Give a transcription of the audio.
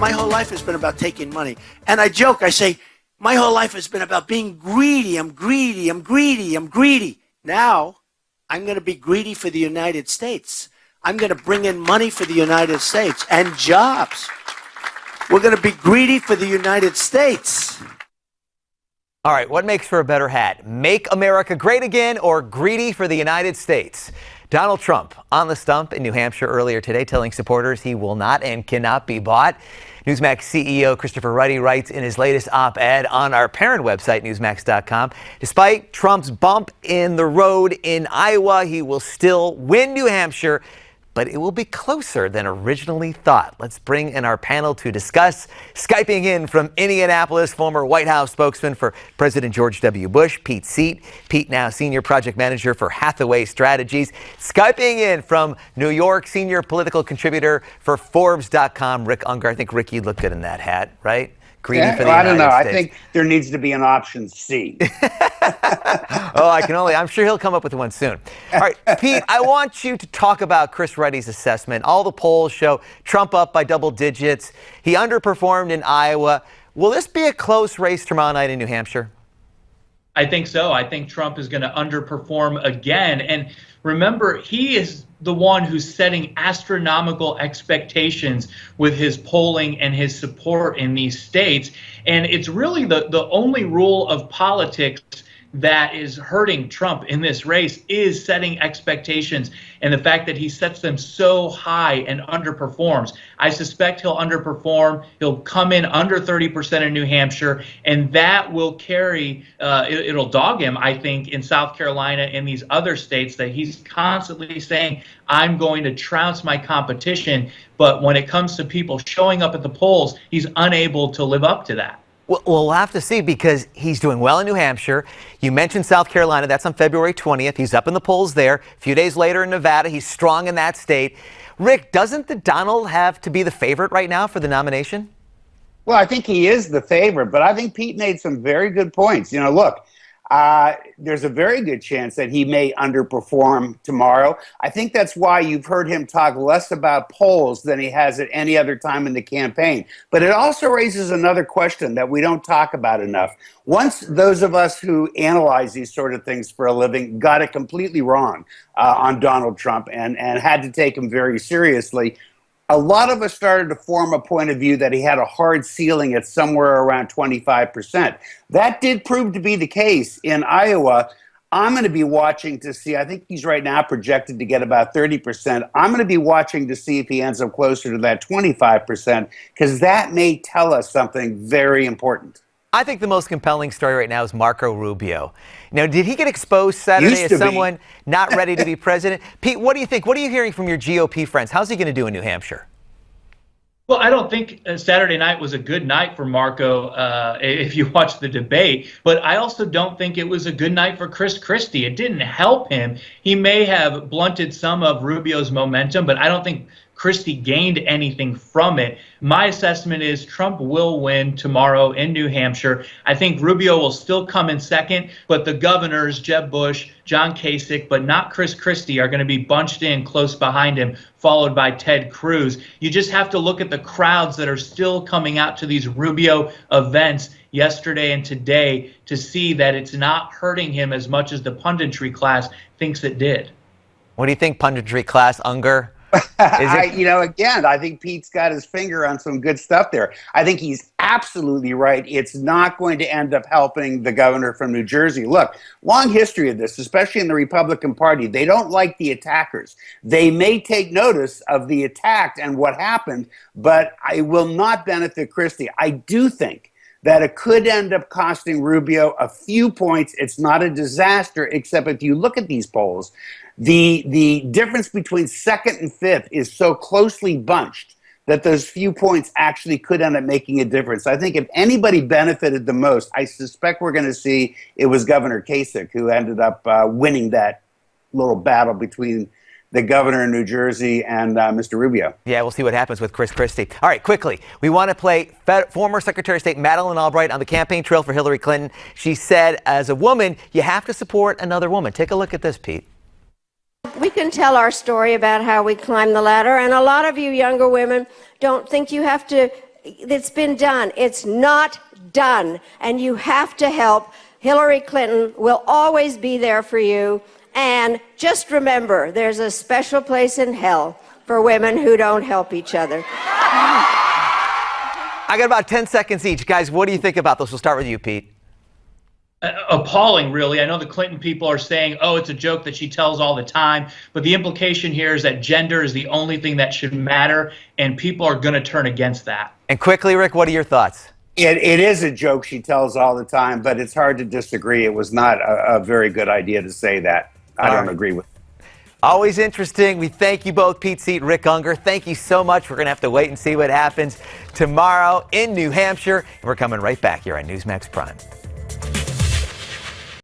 my whole life has been about taking money. And I joke, I say, my whole life has been about being greedy. I'm greedy, I'm greedy, I'm greedy. Now, I'm going to be greedy for the United States. I'm going to bring in money for the United States and jobs. We're going to be greedy for the United States. All right, what makes for a better hat? Make America great again or greedy for the United States? Donald Trump on the stump in New Hampshire earlier today, telling supporters he will not and cannot be bought. Newsmax CEO Christopher Ruddy writes in his latest op-ed on our parent website, Newsmax.com, despite Trump's bump in the road in Iowa, he will still win New Hampshire, but it will be closer than originally thought. Let's bring in our panel to discuss. Skyping in from Indianapolis, former White House spokesman for President George W. Bush, Pete Seat. Pete, now senior project manager for Hathaway Strategies. Skyping in from New York, senior political contributor for Forbes.com, Rick Ungar. I think, Rick, you'd look good in that hat, right? Greedy for the United States. I think there needs to be an option C. I'm sure he'll come up with one soon. All right, Pete, I want you to talk about Chris Ruddy's assessment. All the polls show Trump up by double digits. He underperformed in Iowa. Will this be a close race tomorrow night in New Hampshire? I think so. I think Trump is going to underperform again. And remember, he is the one who's setting astronomical expectations with his polling and his support in these states. And it's really the only rule of politics that is hurting Trump in this race is setting expectations, and the fact that he sets them so high and underperforms. I suspect he'll underperform. He'll come in under 30% in New Hampshire, and that will carry, it'll dog him, I think, in South Carolina and these other states that he's constantly saying, I'm going to trounce my competition. But when it comes to people showing up at the polls, he's unable to live up to that. Well, we'll have to see, because he's doing well in New Hampshire. You mentioned South Carolina. That's on February 20th. He's up in the polls there. A few days later in Nevada, he's strong in that state. Rick, doesn't the Donald have to be the favorite right now for the nomination? Well, I think he is the favorite, but I think Pete made some very good points. Look, there's a very good chance that he may underperform tomorrow. I think that's why you've heard him talk less about polls than he has at any other time in the campaign. But it also raises another question that we don't talk about enough. Once those of us who analyze these sort of things for a living got it completely wrong on Donald Trump and had to take him very seriously, a lot of us started to form a point of view that he had a hard ceiling at somewhere around 25%. That did prove to be the case in Iowa. I'm going to be watching to see. I think he's right now projected to get about 30%. I'm going to be watching to see if he ends up closer to that 25%, because that may tell us something very important. I think the most compelling story right now is Marco Rubio. Now, did he get exposed Saturday as someone not ready to be president? Pete, what do you think? What are you hearing from your GOP friends? How's he going to do in New Hampshire? Well, I don't think Saturday night was a good night for Marco if you watch the debate, but I also don't think it was a good night for Chris Christie. It didn't help him. He may have blunted some of Rubio's momentum, but I don't think Christie gained anything from it. My assessment is Trump will win tomorrow in New Hampshire. I think Rubio will still come in second, but the governors, Jeb Bush, John Kasich, but not Chris Christie, are going to be bunched in close behind him, followed by Ted Cruz. You just have to look at the crowds that are still coming out to these Rubio events yesterday and today to see that it's not hurting him as much as the punditry class thinks it did. What do you think, punditry class, Ungar? Again, I think Pete's got his finger on some good stuff there. I think he's absolutely right. It's not going to end up helping the governor from New Jersey. Look, long history of this, especially in the Republican Party. They don't like the attackers. They may take notice of the attacked and what happened, but it will not benefit Christie. I do think that it could end up costing Rubio a few points. It's not a disaster, except if you look at these polls, the difference between second and fifth is so closely bunched that those few points actually could end up making a difference. I think if anybody benefited the most, I suspect we're going to see it was Governor Kasich who ended up winning that little battle between the governor in New Jersey and Mr. Rubio. Yeah, we'll see what happens with Chris Christie. All right, quickly, we want to play former Secretary of State Madeleine Albright on the campaign trail for Hillary Clinton. She said, as a woman, you have to support another woman. Take a look at this, Pete. We can tell our story about how we climbed the ladder, and a lot of you younger women don't think you have to that's been done. It's not done. And you have to help. Hillary Clinton will always be there for you. And just remember, there's a special place in hell for women who don't help each other. I got about 10 seconds each. Guys, what do you think about this? We'll start with you, Pete. Appalling, really. I know the Clinton people are saying, oh, it's a joke that she tells all the time. But the implication here is that gender is the only thing that should matter, and people are going to turn against that. And quickly, Rick, what are your thoughts? It is a joke she tells all the time, but it's hard to disagree. It was not a very good idea to say that. I don't agree with it. Always interesting. We thank you both, Pete Seat, Rick Ungar. Thank you so much. We're going to have to wait and see what happens tomorrow in New Hampshire. And we're coming right back here on Newsmax Prime.